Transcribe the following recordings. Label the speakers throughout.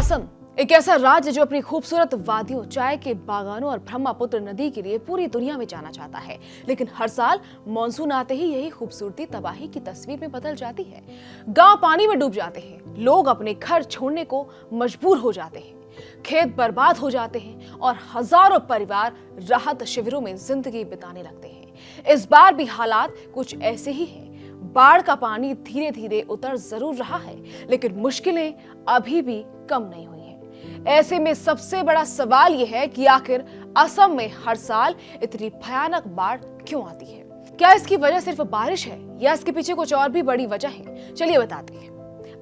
Speaker 1: असम एक ऐसा राज्य जो अपनी खूबसूरत वादियों, चाय के बागानों और ब्रह्मपुत्र नदी के लिए पूरी दुनिया में जाना चाहता है। लेकिन हर साल मॉनसून आते ही यही खूबसूरती तबाही की तस्वीर में बदल जाती है। गांव पानी में डूब जाते हैं, लोग अपने घर छोड़ने को मजबूर हो जाते हैं, खेत बर्बाद हो जाते हैं और हजारों परिवार राहत शिविरों में जिंदगी बिताने लगते हैं। इस बार भी हालात कुछ ऐसे ही हैं। बाढ़ का पानी धीरे धीरे उतर जरूर रहा है, लेकिन मुश्किलें अभी भी कम नहीं हुई हैं। ऐसे में सबसे बड़ा सवाल यह है कि आखिर असम में हर साल इतनी भयानक बाढ़ क्यों आती है? क्या इसकी वजह सिर्फ बारिश है या इसके पीछे कुछ और भी बड़ी वजह है? चलिए बताते हैं।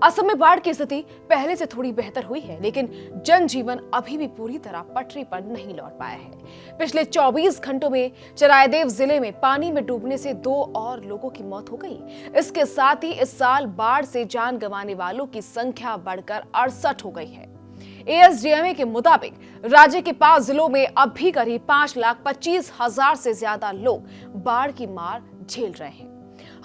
Speaker 1: असम में बाढ़ की स्थिति पहले से थोड़ी बेहतर हुई है, लेकिन जनजीवन अभी भी पूरी तरह पटरी पर नहीं लौट पाया है। पिछले 24 घंटों में चरायदेव जिले में पानी में डूबने से 2 और लोगों की मौत हो गई। इसके साथ ही इस साल बाढ़ से जान गंवाने वालों की संख्या बढ़कर 68 हो गई है। ASDMA के मुताबिक राज्य के 5 जिलों में अब भी करीब 5,25,000 से ज्यादा लोग बाढ़ की मार झेल रहे हैं।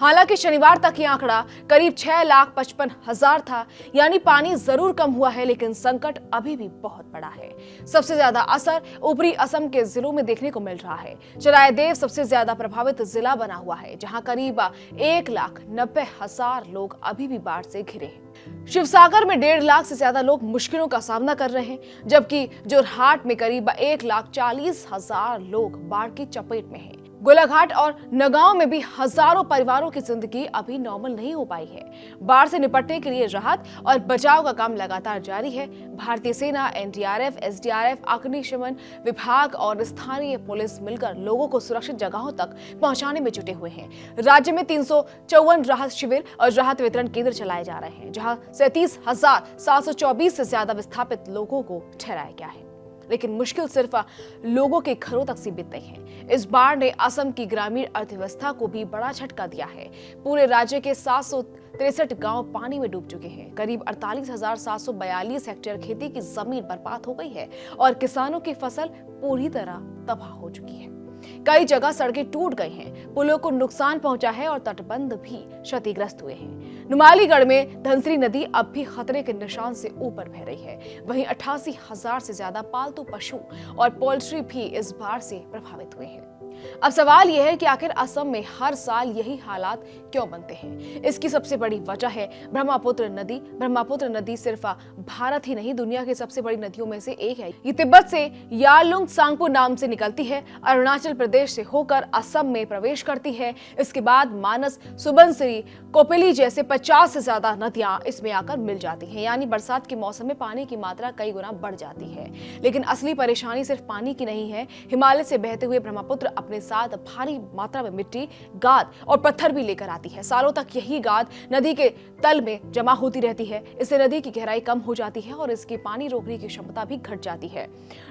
Speaker 1: हालांकि शनिवार तक ये आंकड़ा करीब 6,55,000 था, यानी पानी जरूर कम हुआ है, लेकिन संकट अभी भी बहुत बड़ा है। सबसे ज्यादा असर ऊपरी असम के जिलों में देखने को मिल रहा है। चरायदेव सबसे ज्यादा प्रभावित जिला बना हुआ है, जहां करीब 1,90,000 लोग अभी भी बाढ़ से घिरे हैं। शिवसागर में 1.5 लाख से ज्यादा लोग मुश्किलों का सामना कर रहे हैं, जबकि जोरहाट में करीब 1,40,000 लोग बाढ़ की चपेट में हैं। गोलाघाट और नगांव में भी हजारों परिवारों की जिंदगी अभी नॉर्मल नहीं हो पाई है। बाढ़ से निपटने के लिए राहत और बचाव का काम लगातार जारी है। भारतीय सेना, NDRF, SDRF, अग्निशमन विभाग और स्थानीय पुलिस मिलकर लोगों को सुरक्षित जगहों तक पहुंचाने में जुटे हुए हैं। राज्य में 354 राहत शिविर और राहत वितरण केंद्र चलाए जा रहे हैं, जहां 37,724 से ज्यादा विस्थापित लोगों को ठहराया गया है। लेकिन मुश्किल सिर्फ लोगों के घरों तक सीमित नहीं है। इस बाढ़ ने असम की ग्रामीण अर्थव्यवस्था को भी बड़ा झटका दिया है। पूरे राज्य के 763 गांव पानी में डूब चुके हैं। करीब 48,742 हेक्टेयर खेती की जमीन बर्बाद हो गई है और किसानों की फसल पूरी तरह तबाह हो चुकी है। कई जगह सड़कें टूट गई हैं, पुलों को नुकसान पहुंचा है और तटबंध भी क्षतिग्रस्त हुए हैं। नुमालीगढ़ में धनसरी नदी अब भी खतरे के निशान से ऊपर बह रही है। वहीं 88,000 से ज्यादा पालतू पशु और पोल्ट्री भी इस बाढ़ से प्रभावित हुए हैं। अब सवाल यह है कि आखिर असम में हर साल यही हालात क्यों बनते हैं? इसकी सबसे बड़ी वजह है ब्रह्मपुत्र नदी। ब्रह्मपुत्र नदी सिर्फ भारत ही नहीं, दुनिया की सबसे बड़ी नदियों में से एक है। ये तिब्बत से यारलुंग सांगपो नाम से निकलती है, अरुणाचल प्रदेश से होकर असम में प्रवेश करती है। इसके बाद मानस, सुबनसिरी, कोपिली जैसे 50 से ज्यादा नदियां इसमें आकर मिल जाती हैं। यानी बरसात के मौसम में पानी की मात्रा कई गुना बढ़ जाती है। लेकिन असली परेशानी सिर्फ पानी की नहीं है। हिमालय से बहते हुए ब्रह्मपुत्र अपने साथ भारी मात्रा में मिट्टी, गाद और पत्थर भी लेकर आती है। सालों तक यही गाद नदी के तल में जमा होती रहती है। इससे नदी की गहराई कम हो जाती है और इसकी पानी रोकने की क्षमता भी घट जाती है।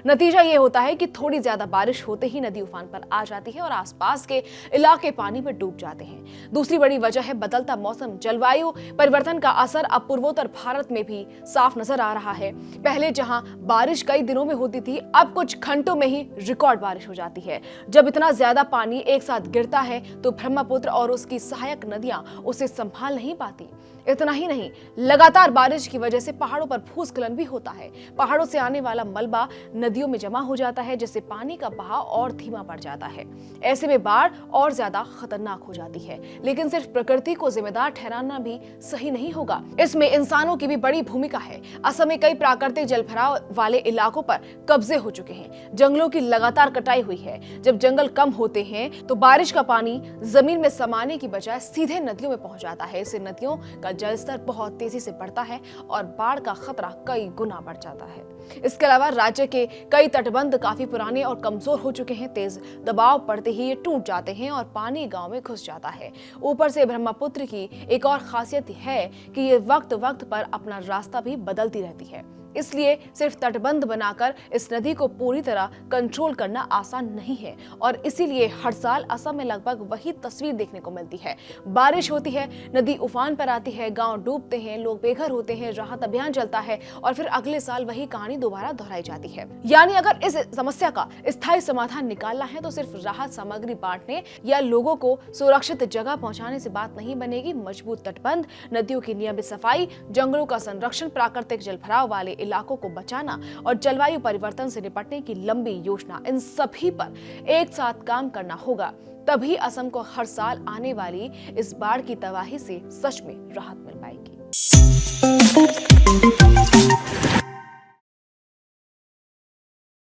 Speaker 1: नतीजा ये होता है कि थोड़ी ज्यादा बारिश होते ही नदी उफान पर आ जाती है और आसपास के इलाके पानी में डूब जाते हैं। दूसरी बड़ी वजह है बदलता मौसम। जलवायु परिवर्तन का असर अब पूर्वोत्तर भारत में भी साफ नजर आ रहा है। पहले जहां बारिश कई दिनों में होती थी, अब कुछ घंटों में ही रिकॉर्ड बारिश हो जाती है। जब इतना ज्यादा पानी एक साथ गिरता है तो ब्रह्मपुत्र और उसकी सहायक नदियां उसे संभाल नहीं पाती। इतना ही नहीं, लगातार बारिश की वजह से पहाड़ों पर भूस्खलन भी होता है। पहाड़ों से आने वाला मलबा नदियों में जमा हो जाता है, जिससे पानी का बहाव और धीमा पड़ जाता है। ऐसे में बाढ़ और ज्यादा खतरनाक हो जाती है। लेकिन सिर्फ प्रकृति को जिम्मेदार ठहराना भी सही नहीं होगा, इसमें इंसानों की भी बड़ी भूमिका है। असम में कई प्राकृतिक जलभराव वाले इलाकों पर कब्जे हो चुके हैं। जंगलों की लगातार कटाई हुई है। जब जंगल कम होते हैं तो बारिश का पानी जमीन में समाने की बजाय सीधे नदियों में पहुंच जाता है। इससे नदियों का जलस्तर बहुत तेजी से बढ़ता है और बाढ़ का खतरा कई गुना बढ़ जाता है। इसके अलावा राज्य के कई तटबंध काफी पुराने और कमजोर हो चुके हैं। तेज दबाव पड़ते ही ये टूट जाते हैं और पानी गांव में घुस जाता है। ऊपर से ब्रह्मपुत्र की एक और खासियत है कि ये वक्त वक्त पर अपना रास्ता भी बदलती रहती है। इसलिए सिर्फ तटबंध बनाकर इस नदी को पूरी तरह कंट्रोल करना आसान नहीं है और इसीलिए हर साल असम में लगभग वही तस्वीर देखने को मिलती है। बारिश होती है, नदी उफान पर आती है, गांव डूबते हैं, लोग बेघर होते हैं, राहत अभियान चलता है और फिर अगले साल वही कहानी दोबारा दोहराई जाती है। यानी अगर इस समस्या का स्थायी समाधान निकालना है तो सिर्फ राहत सामग्री बांटने या लोगों को सुरक्षित जगह पहुंचाने से बात नहीं बनेगी। मजबूत तटबंध, नदियों की नियमित सफाई, जंगलों का संरक्षण, प्राकृतिक जलभराव वाले इलाकों को बचाना और जलवायु परिवर्तन से निपटने की लंबी योजना, इन सभी पर एक साथ काम करना होगा। तभी असम को हर साल आने वाली इस बाढ़ की तबाही से सच में राहत मिल पाएगी।